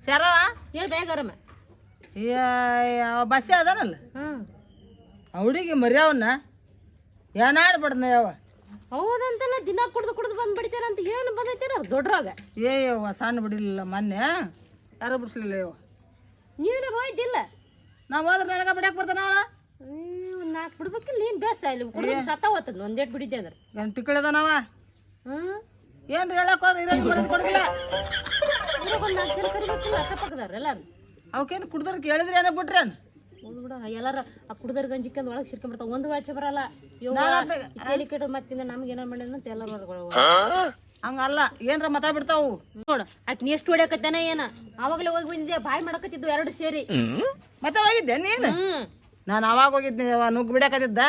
ಶರವ ಹೇಳಿ ಬೇಗರಮ್ಮ. ಬಸ್ಸೆ ಅದಾನಲ್ಲ ಹುಡುಗಿ ಮರ್ಯಾವನ್ನ ಏನಾಡ್ಬಾರ್ದ ಯಾವ ಹೌದಂತಲ್ಲ ದಿನ ಕುಡ್ದು ಬಂದು ಬಿಡ್ತಾರಂತ ಏನು ಬಂದೈತೀರ ದೊಡ್ಡರಾಗ. ಯವ್ವ ಸಣ್ಣ ಬಿಡಿಲಿಲ್ಲ ಮೊನ್ನೆ ಯಾರು ಬಿಡಿಸ್ಲಿಲ್ಲ ಯವ್ವ. ನೀನು ಹೋಯ್ತಿಲ್ಲ. ನಾವು ಹೋದ್ರೆ ನನಗೆ ಬಿಡಕ್ಕೆ ಬರ್ತಾನ ಒಂದು 4 ಬಿಡ್ಬೇಕಿಲ್ಲ. ನೀನು ಬೇಸ ಇಲ್ಲಿ ಕುಡಿದು ಸತ್ತ ಹೋಗ್ತದ ಒಂದೇಟ್ ಬಿಡಿದ್ದೆ ಅಂದ್ರೆ ಗಂಟು ಟಿಕ್ಕಳದನವ ಏನು ಹೇಳಕ್ಕೆ ಹೋದ್ರೆ ಇರೋದು ಬರೋದು ಕೊಡಲಿಲ್ಲ. ಒಂದು 4 ಜನ ಕರಿಬೇಕಿಲ್ಲ ಅಕ್ಕಪಕ್ಕದಾರ ಎಲ್ಲಾರು. ಅವಕ್ಕೇನು ಕುಡ್ದವ್ರು ಕೇಳಿದ್ರೆ ಏನೋ ಬಿಟ್ರೇನು ಬಿಡ ಎಲ್ಲಾರ ಆ ಕುಡ್ದರ್ ಗಂಜಿಕ್ಕಂದು ಒಳಗೆ ಸಿರ್ಕೊಂಡ್ಬಿಡ್ತಾವ. ಒಂದು ವಾಚ ಬರಲ್ಲ ತಲೆ ಕೆಟ್ಟದ್ ಮತ್ತಿಂದ ನಮ್ಗೆ ಏನಾರು ಮಾಡಿಲ್ಲ ಅಂತ ಎಲ್ಲ ಹಂಗಲ್ಲ ಏನ್ರ ಮಾತಾಡ್ಬಿಡ್ತಾವು ನೋಡು. ಆಕೆ ನೀ ಎಷ್ಟು ಹೊಡ್ಯಾಕತ್ತಾನ ಏನ ಅವಾಗಲೇ ಹೋಗಿ ಬಂದಿದ್ದೆ ಬಾಯ್ ಮಾಡಕತ್ತಿದ್ದು 2 ಸೇರಿ. ಮತ್ತೆ ಹೋಗಿದ್ದೆ ನೀನು? ನಾನು ಅವಾಗ ಹೋಗಿದ್ದೆ ನುಗ್ಗು ಬಿಡಕತ್ತಿದ್ದ.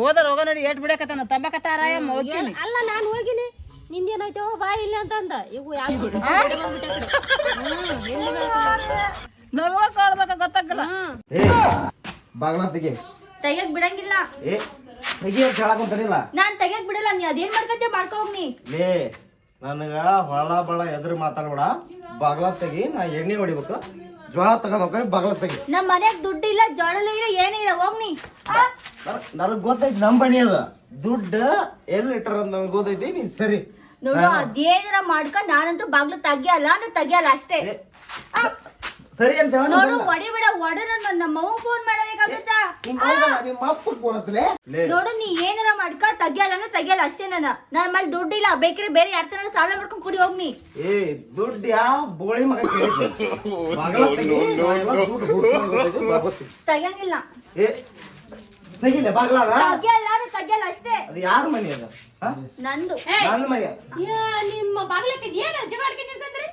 ಹೋದ್ರ ಹೋಗ ನೋಡಿ ಏಟ್ ಬಿಡಕತ್ತಾನ ತಂಬಕತ್ತಾರಾಯಮ್ಮ ಹೋಗ್ತೀನಿ. ಅಲ್ಲ ನಾನು ಹೋಗಿನಿ ನಿಂದೇನಾಯ್ತು ಬಾಯ್ ಇಲ್ಲ ಅಂತ ಅಂದ. ಇವು ನಗವ ಕಾಡ್ಬೇಕ ಗೊತ್ತಾಗಲ್ಲ. ಬಾಗ್ಲ ತೆಗಿ. ತೆಗಿಯಕ್ ಬಿಡಂಗಿಲ್ಲ. ತೆಗಿ ಅಂತ ಹೇಳಕೊಂತಾನಿಲ್ಲ. ನಾನ್ ತೆಗಿಯಕ್ ಬಿಡಲ್ಲ. ನೀ ಅದೇನ್ ಮಾಡ್ಕಂತೆ ಮಾಡ್ಕೊ ಹೋಗ್ನಿ. ಲೇ ನನಗ ಹೊಳ ಬಳ ಎದುರು ಮಾತಾಡ್ಬೇಡ. ಬಾಗ್ಲ ತೆಗಿ. ನಾ ಎಣ್ಣೆ ಹೊಡಿಬೇಕು. ಜ್ವಾಳ ತಗೊಂಡ್ ಹೋಗ್ರಿ. ಬಾಗ್ಲ ತೆಗಿ. ನಮ್ ಮನ್ಯಾಗ ದುಡ್ಡು ಇಲ್ಲ ಜೋಳಲ್ಲ ಇಲ್ಲ ಏನಿಲ್ಲ ಹೋಗ್ನಿ. ನನಗ್ ಗೊತ್ತೈತಿ ನಮ್ ಬನಿ ಅದ ದುಡ್ಡು ಎಲ್ಲಿ ಇಟ್ಟಾರ ಅಂತ ನನಗ್ ಗೊತ್ತೈತಿ. ನೀ ಸರಿ ನೋಡು ಅದೇನಾರ ಮಾಡ್ಕೊಂಡ್ ನಾನಂತೂ ಬಾಗ್ಲು ತೆಗಿಯಲ್ಲ ತೆಗಿಯಲ್ಲ ಅಷ್ಟೇ. ಸರಿ ಅಂತ ಹೇಳ ನೋಡು ಹೊಡಿಬೇಡ ಹೊಡೆದ ನಮ್ಮ ಅವ್ವ ಫೋನ್ ಮಾಡಬೇಕಾಗುತ್ತ. ನಿಮ್ಮ ಅಪ್ಪ ಕೊಡತ್ಲೆ. ನೋಡು ನೀ ಏನಾರ ಮಾಡ್ಕ ತೆಗಿಯಲ್ಲ ಅಷ್ಟೇ. ನನ್ ಮೇಲೆ ದುಡ್ಡು ಇಲ್ಲ. ಬೇಕಿದ್ರೆ ಬೇರೆ ಯಾರ್ತನ ಸಾಲ ಮಾಡ್ಕೊಂಡ್ ಕುಡಿ ಹೋಗ್ನಿ. ಏ ದುಡ್ಡು ಯಾವ ಬೋಳಿ ಮಗ ತೆಗಿಯಂಗಿಲ್ಲ. ಏ ತೆಗಿಲ್ಲ ಬಾಗ್ಲ ತೆಗಿಯಲ್ಲ ಅಷ್ಟೇ. ಅದು ಯಾರ ಮನೆ ಅದ? ನಂದು. ನನ್ನ ಮನೆ. ನಿಮ್ಮ ಬಾಗ್ಲಕ್ಕೆ ಏನು ಜಗಾಡ್ಕೆ ನಿಂತ್ಕೊಂಡ್ರಿ?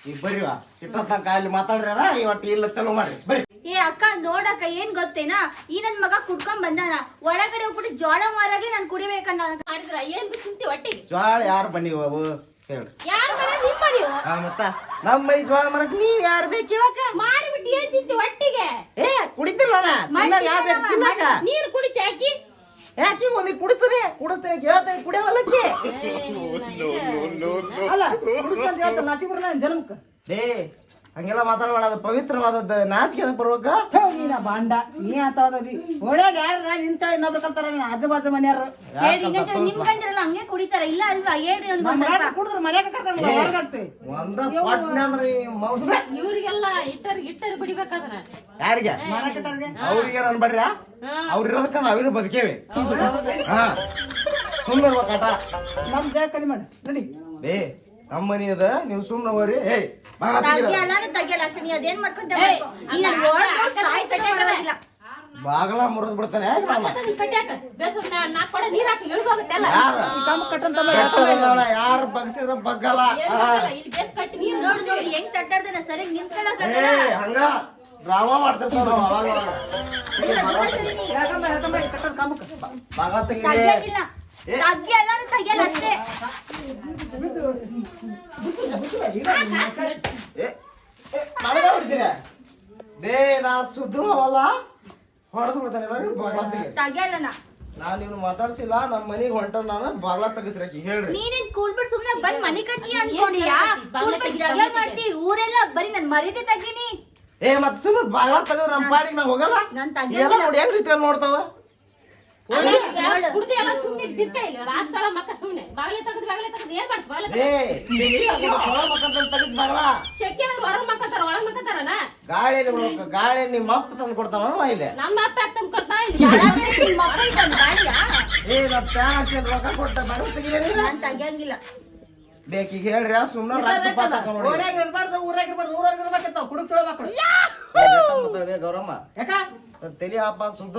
ಈಗ ಬರ್ರಿವಾ ಚಿಕ್ಕ ಕಾಯಲ್ಲಿ ಮಾತಾಡ್ರ ಇವತ್ತು ಇಲ್ಲ ಚಲೋ ಮಾಡ್ರಿ ಬರ್ರಿ. ಏ ಅಕ್ಕ ನೋಡಕ್ಕ ಏನ್ ಗೊತ್ತೇನಾ ಈ ನನ್ ಮಗ ಕುಡ್ಕೊಂಡ್ ಬಂದಾನ ಒಳಗಡೆ ಹೋಗ್ಬಿಟ್ಟು ಜೋಳ ಮಾರಾಗ್ಲಿ ನಾನ್ ಕುಡಿಬೇಕನ್ನ ಮಾಡಿದ್ರ ಏನ್ ಬಿಟ್ಟು ತಿಂತಿ ಒಟ್ಟಿಗೆ? ಜ್ವಾಳ ಯಾರು ಬನ್ನಿ ಬಾಬು ಹೇಳ್ರಿ. ಯಾರ ಮನೆ ನಿಮ್ಮ ಮನೆ? ಮತ್ತ ನಮ್ಮ ಮೈ ಜ್ವಾಳ ಮರಕ್ ನೀವ್ ಯಾರು ಬೇಕು ಇವಾಗ ಮಾರಿಬಿಟ್ಟು ಏನ್ ತಿಂತಿ ಒಟ್ಟಿಗೆ? ಏ ಕುಡಿತಿಲ್ಲ ನೀರು ಕುಡಿತಿ ಹಾಕಿ ಯಾಕೆ ಒಮ್ಮೆ ಕುಡಿತಾರೆ ಕುಡಿಸ್ತೇನೆ ಕೇಳ್ತೇನೆ ಕುಡಿಯವಲ್ಲಕ್ಕೆ ಅಲ್ಲ ಕುಡಿಸ್ತಂತ ಹೇಳ್ತಾರ ನಾಚಿಬರ್ಲ ಜನ್ಮಕ್ಕ. ಏ ಹಂಗೆಲ್ಲ ಮಾತಾಡಬೇಡ. ಅದು ಪವಿತ್ರವಾದದ್ದು ನಾಚಿಕೆ ಅದಕ್ಕೆ ಬರ್ಬೇಕ. ನೀನ ಬಾಂಡ ನೀ ಆತವದಿ ಒಳಗ ಯಾರ ನಿಂತ ಇನ್ನೊಬ್ರು ಕಲ್ತಾರ ಆಜು ಬಾಜು ಮನ್ಯಾರ ನಿಮ್ ಕಂಡಿರಲ್ಲ ಹಂಗೆ ಕುಡಿತಾರ ಇಲ್ಲ ಅಲ್ವಾ ಹೇಳ್ರಿ ಕುಡಿದ್ರು ಮನ್ಯಾಗ ಕರ್ತಾರ ಹೊರಗತ್ತೆ ಒಂದ ಪಟ್ನೆ ಅಂದ್ರೆ ಇವ್ರಿಗೆಲ್ಲ ಇಟ್ಟರ್ ಬಿಡಿಬೇಕಾದ್ರ ಯಾರಿಗೆ ಅವ್ರಿಗೆ ನನ್ ಬಡ್ರ ಅವ್ರ ಇರೋದಕ್ಕ ನಾವಿನ್ನು ಬದುಕೇವಿ. ಹಾ ಸುಮ್ಮನೆ ಇರ್ಬೇಕಾಟ. ನಮ್ ಜಾಗ ಕಲಿ ಮಾಡಿ ನಡಿ. ಏ ನಮ್ಮ ಮನಿ ಅದ ನೀವು ಸುಮ್ಮನೆ ಹೋಗ್ರಿ. ಏ ತೆಗಿಯಲ್ಲ ಅಷ್ಟೇ. ನೀ ಅದೇನ್ ಮಾಡ್ಕೊಂತ ಬಾಗಲ ಮುರಿದ್ ಬಿಡ್ತಾನೆ. ಯಾರು ಬಗ್ಸಿದ್ರ ಬಗ್ಗಲ್ಲ. ನೋಡು ನೋಡಿ ಹೆಂಗ್ ತಟ್ಟಾಡ್ತಾನ ಸರಿ ನಿಂತ್ಕೊಳ್ಳ. ಹಂಗ ಡ್ರಾಮಾ ಮಾಡ್ತಿರ್ತಾವ ನಾವು ಅವಾಗ ಬಾಗಲ ತೆಗಿಲ್ಲ. ತೆಗಿಯಲ್ಲ ಅಷ್ಟೇ. ನನಗ ಹೊಡಿತೀರ ಬೇ ನಾ ಸುದ್ದಿವಲ್ಲ ಹೊಡೆದು ಬಿಡ್ತಾನೆ. ತೆಗಿಯಲ್ಲ ನಾನ್ ಇವ್ನು ಮಾತಾಡ್ಸಿಲ್ಲ. ನಮ್ಮ ಮನಿಗ್ ಹೊಂಟ ನಾನು ಬಾಗ್ಲ ತೆಗಿಸ್ರಾಕಿ ಹೇಳ್ರಿ. ನೀನೇನ್ ಕೂಲ್ ಬಿಟ್ಟು ಸುಮ್ನೆ ಬಂದ್ ಮನಿ ಕಟ್ಟಿ ಅನ್ಕೊಂಡಿಯಾ? ಜಗಳ ಮಾಡ್ತಿ ಊರೆಲ್ಲ ಬರೀ ನನ್ ಮರೀತಿ ತಗಿನಿ. ಏ ಮತ್ ಸುಮ್ಮನೆ ಬಾಗ್ಲ ತೆಗೆದ್ರ ನಮ್ಮ ಪಾಡಿಗೆ ನಾ ಹೋಗಲ್ಲ. ಎಲ್ಲ ನೋಡಿ ಹೆಂಗ್ ರೀತಿಯಲ್ಲಿ ನೋಡ್ತಾವ. ಕುಡ್ದು ಎಲ್ಲ ಸುಮ್ಮನೆ ಬಿರ್ಕ ಇಲ್ಲ ರಾಷ್ಟ್ರ ಮಕ್ಕ ಸುಮ್ಮನೆ ಬಾಗ್ಲೆ ತೆಗೆದು ಏನ್ ಮಾಡ್ತ ತೆಗಿಸ್ ಬಾಗ್ಲ ಶೆಕೆ ಹೊರಗ್ ಮಕ್ಕತಾರ ಒಳಗ್ ಮಕ್ಕತಾರನ ಗಾಳಿಯಲ್ಲಿ ಗಾಳಿ ನಿಮ್ಮ ಅಪ್ಪ ತಂದು ಕೊಡ್ತಾವ ಇಲ್ಲಿ. ನಮ್ಮ ಅಪ್ಪ ಯಾಕೆ ತಂದು ಕೊಡ್ತಾ ಏ ನಾ ಪ್ಯಾನ್ ಹಾಕಿ ರೊಕ್ಕ ಕೊಟ್ಟ ಬಾಗ್ಲ ತೆಗಿಲೇನಿ. ನಾನ್ ತೆಗಿಯಂಗಿಲ್ಲ. ಬೇಕೀಗ ಹೇಳ್ರಿ ಸುಮ್ಮನೆ ರಕ್ತಪಾತ ಓಣ್ಯಾಗ ಇರ್ಬಾರ್ದು ಊರಾಗ ಇರ್ಬಾರ್ದು ಊರಾಗ ಇರ್ಬೇಕಿರ್ತಾವ ಕುಡುಕ್ಸಳ ಮಕ್ಕಳು. ಗೌರಮ್ಮ ಯಾಕ ತಲಿ ಹಬ್ಬ ಸುದ್ದ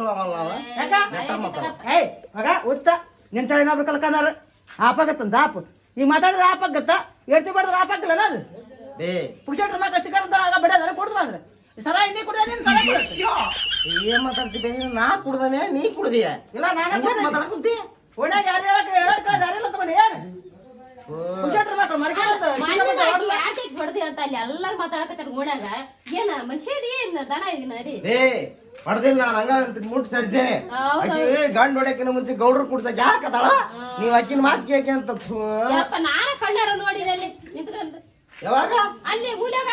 ಏಯ್ ಮಗ ಉಚ್ಚ ನಿನ್ ತಳಿ ಇನ್ನೊಬ್ರು ಕಲ್ಕನಾರ ಆಪಾಗತ್ತಂದ ಆಪ ಈಗ ಮಾತಾಡಿದ್ರೆ ಆಪಾಗತ್ತ ಹೇಳ್ತಿ ಬಾರ್ದ್ರ ಆಪಾಗಿಲ್ಲ ಅದು. ಏ ಪುಕ್ಷಟ್ರ ಮಕ್ಕಳು ಸಿಕ್ಕಾರಂತ ಆಗ ಬಿಡೋದ್ರೆ ಕುಡ್ದು ಬಂದ್ರೆ ಸರ ಇನ್ನೀ ಕುಡಿದ ನೀನ್ ಸರ ಏನ್ ಮಾತಾಡ್ತಿದ್ದೆ ನಾ ಕುಡ್ದಾನೆ ನೀ ಕುಡ್ದಿಯ ಇಲ್ಲ ನಾನು ಮಾತಾಡ್ಕೊಂತಿ ಓಣ್ಯಾಗ ಯಾರು ಹೇಳಕ್ ಯಾರಿಲ್ಲ ತಗೊಂಡು ಏನು ಪುಕ್ಷಟ್ರ ಮಕ್ಕಳು ಹೊಡೆದಿ ಅಂತ ಅಲ್ಲಿ ಎಲ್ಲಾರು ಮಾತಾಡಕತ್ತಾರ ಓಣ್ಯಾಗ. ಏನ ಮನುಷ್ಯ ಏನ್ ದನ ಇದೀನ ರೀ? ಏ ಹೊಡೆದಿಲ್ಲ ನಾನು ಹಂಗ ಮುಟ್ಟು ಸರಿಸೇನೆ. ಗಂಡ್ ಹೊಡ್ಯಾಕಿನ ಮುಂಚೆ ಗೌಡ್ರು ಕುಡ್ಸಕ್ ಯಾಕತ್ತಾಳ ನೀವ್ ಅಕ್ಕಿನ ಮಾತ್ ಕೇಕೆ ಅಂತ ನಾನ ಕಣ್ಣಾರ ನೋಡಿ ನಿಂತ್ಕೊಂಡು ಯಾವಾಗ ಅಲ್ಲಿ ಮೂಲ್ಯಾಗ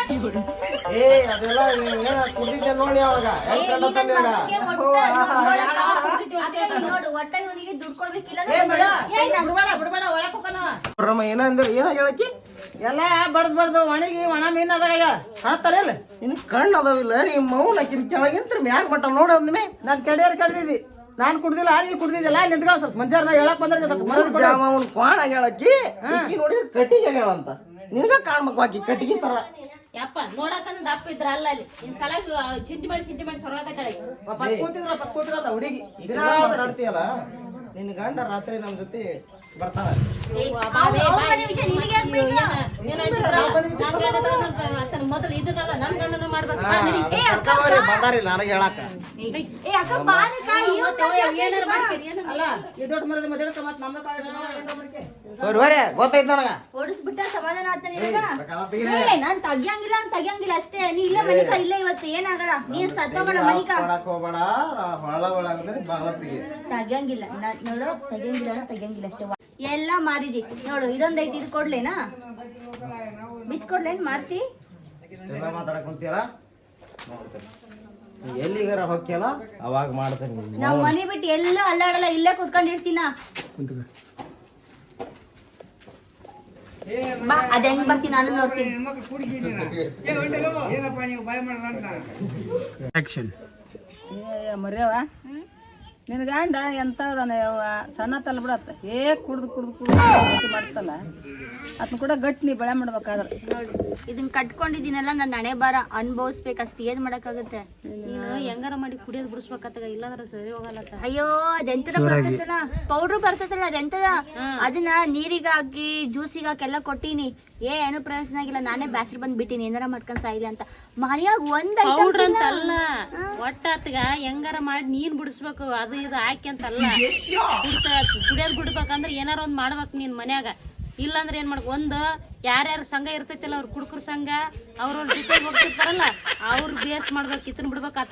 ಏ ಅದೆಲ್ಲ ಏನ ಕುಡಿದ್ದೆ ನೋಡಿ ಅವಾಗ ಹೆಂಗ್ ಕಂಡತ್ತ ನೋಡು ಒಟ್ಟ ಇವನಿಗೆ ದುಡ್ಡು ಕೊಡ್ಬೇಕಿಲ್ಲ ಬಿಡ್ಬೇಡ ಒಳಕ್ ಹೋಗೋಣ ಏನ ಅಂದ್ರೆ ಏನ ಹೇಳಕ್ಕಿ ಎಲ್ಲ ಬಡ್ದು ಒಣಗಿ ಒಣ ಮೀನ್ ಅದಾಗ ಕಾಣ್ತಾರಿಲ್ಲ ನಿನ್ ಕಣ್ಣು ಅದಾವಿಲ್ಲ ನಿಮ್ಮ ಮೌನ ಕೆಳಗಿಂತ ಮ್ಯಾಗ ಮಟ್ಟ ನೋಡ ಅಂದ್ಮೇ ನಾನ್ ಕೆಡಿಯರ್ ಕಡ್ದಿದ್ದಿ ನಾನ್ ಕುಡ್ದಿಲ್ಲ ನೀ ಕುಡ್ದಿದ್ದಿಲ್ಲ ನಿಂತ್ಕೊ ಸ್ವಲ್ಪ ಮಂಜಾರ ಹೇಳಕ್ ಬಂದ್ರೆ ಅವನ್ ಕ್ವಾಣ ಹೇಳಕ್ಕಿ ಈಕಿ ನೋಡಿದ್ರೆ ಕಟ್ಟಿಗೆ ಹೇಳಂತ ನಿನಗ ಕಾಣ್ಬೇಕು ಆಕಿ ಕಟ್ಟಿಗೆ ತರ ಯಪ್ಪ ನೋಡಕಂದ್ ದಪ್ಪ ಇದ್ರ ಅಲ್ಲ ಅಲ್ಲಿ ನಿನ್ ಸಲ ಚಿಂಟಿ ಮಾಡಿ ಸೊರಗಾಕತ್ತಾಳೆ ಕೂತಿರಲ್ಲ ಹುಡುಗಿ ಮಾತಾಡ್ತೀಯಲ್ಲ ನಿನ್ ಗಂಡ ರಾತ್ರಿ ನಮ್ ಜೊತೆ ಬರ್ತಾನ ಮೊದಲು ಇದನ್ನಲ್ಲ ನನ್ ಗಂಡನ ಮಾಡ್ಬೇಕು ಬಂದಾರಿ ನನಗೆ ಹೇಳಾಕ ಅಲ್ಲ ಈ ದೊಡ್ಡ ಮರದ ಮಧ್ಯ ಮತ್ ನಮ್ದ ಗೊತ್ತೈತ್ ನನಗ ಓಡಿಸ್ಬಿಟ್ಟ ಸಮಾಧಾನ ಆತ ನಾನ್ ತೆಗಿಯಂಗಿಲ್ಲ ಅಷ್ಟೇ ನೀ ಇಲ್ಲ ಮನಿಕ ಇಲ್ಲ ಇವತ್ತು ಏನಾಗಲ್ಲ ನೀನ್ ಸತ್ತೋಗಣ ಮನಿಕ ಹೋಗ್ಬೇಡ ಹೊಳ ಅಂದ್ರೆ ಬಾಗ್ಲ ತೆಗಿ ತೆಗಿಯಂಗಿಲ್ಲ ನೋಡು ತೆಗಿಯಂಗಿಲ್ಲ ಅಷ್ಟೇ ಎಲ್ಲ ಮಾರಿದಿ ನೋಡು ಇದೊಂದೈತಿ ಇದು ಕೊಡ್ಲೇನಾ ಬಿಸ್ಕೊಡ್ಲೇನ್ ಮಾರ್ತಿ ಎಲ್ಲ ಮಾತಾಡಕ್ ಕುಂತೀರ ಎಲ್ಲಿಗಾರ ಹೊಕ್ಕಿಯಲ್ಲ ಅವಾಗ ಮಾಡ್ತೇನೆ ನಾವ್ ಮನೆ ಬಿಟ್ಟು ಎಲ್ಲೂ ಅಲ್ಲಾಡಲ್ಲ ಇಲ್ಲೇ ಕುತ್ಕೊಂಡಿರ್ತೀನ ಬಾ ಅದ ಹೆಂಗ್ ಬರ್ತೀನಿ ನಾನು ನೋಡ್ತೀನಿ ಮರ್ಯವ ನಿನ್ ಗಂಡ ಎಂತದಾನ ಸಣ್ಣ ತಲ್ಲ ಬಿಡತ್ತ ಕುಡ್ದು ಮಾಡ್ತಲ್ಲ ಅದನ್ನ ಕೂಡ ಗಟ್ಟಿ ನೀ ಬೆಳೆ ಮಾಡ್ಬೇಕಾದ್ರೆ ನೋಡಿ ಇದನ್ನ ಕಟ್ಕೊಂಡಿದ್ದೀನಲ್ಲ ನನ್ನ ಹಣೆ ಬಾರ ಅನ್ಭವಿಸ್ಬೇಕಷ್ಟು ಏನ್ ಮಾಡಕ್ಕಾಗತ್ತೆ ನೀನು ಹೆಂಗಾರ ಮಾಡಿ ಕುಡಿಯೋದು ಬಿಡಿಸ್ಬೇಕಾಗ ಇಲ್ಲಾಂದ್ರೆ ಸರಿ ಹೋಗಲ್ಲ ಅಯ್ಯೋ ಅದೆಂತದ ಬರ್ತೈತಲ್ಲ ಪೌಡ್ರ್ ಬರ್ತೈತಲ್ಲ ಅದೆಂತದ ಅದನ್ನ ನೀರಿಗೆ ಹಾಕಿ ಜ್ಯೂಸಿಗೆ ಹಾಕೆಲ್ಲ ಕೊಟ್ಟಿನಿ ಏನು ಪ್ರಯೋಜನ ಆಗಿಲ್ಲ ನಾನೇ ಬ್ಯಾಸ್ರಿ ಬಂದ್ಬಿಟ್ಟಿನಿ ಏನಾರ ಮಾಡ್ಕೊಂಡ್ ಸಾಯಿಲ್ಲ ಅಂತ ಮನೆಯಾಗ ಒಂದ್ ಪೌಡ್ರ್ ಅಂತ ಅಲ್ಲ ಒಟ್ಟ ಆತ್ಗ ಹೆಂಗಾರ ಮಾಡಿ ನೀನ್ ಬಿಡಿಸ್ಬೇಕು ಅದು ಇದು ಹಾಕಿ ಅಂತ ಅಲ್ಲ ಕುಡಿಯೋದ್ ಬಿಡ್ಬೇಕಂದ್ರೆ ಏನಾರ ಒಂದ್ ಮಾಡ್ಬೇಕು ನೀನ್ ಮನ್ಯಾಗ ಇಲ್ಲಾಂದ್ರೆ ಏನ್ ಮಾಡ್ಬೇಕು ಒಂದು ಯಾರ್ಯಾರ ಸಂಘ ಇರ್ತೈತಿಲ್ಲ ಅವ್ರ ಕುಡ್ಕರ ಸಂಘ ಅವ್ರವ್ರ ಜೊತೆ ಹೋಗ್ತಿರ್ತಾರಲ್ಲ ಅವ್ರ ಬೇಸ್ ಮಾಡ್ಬೇಕು ಇತನ್ ಬಿಡ್ಬೇಕಾತ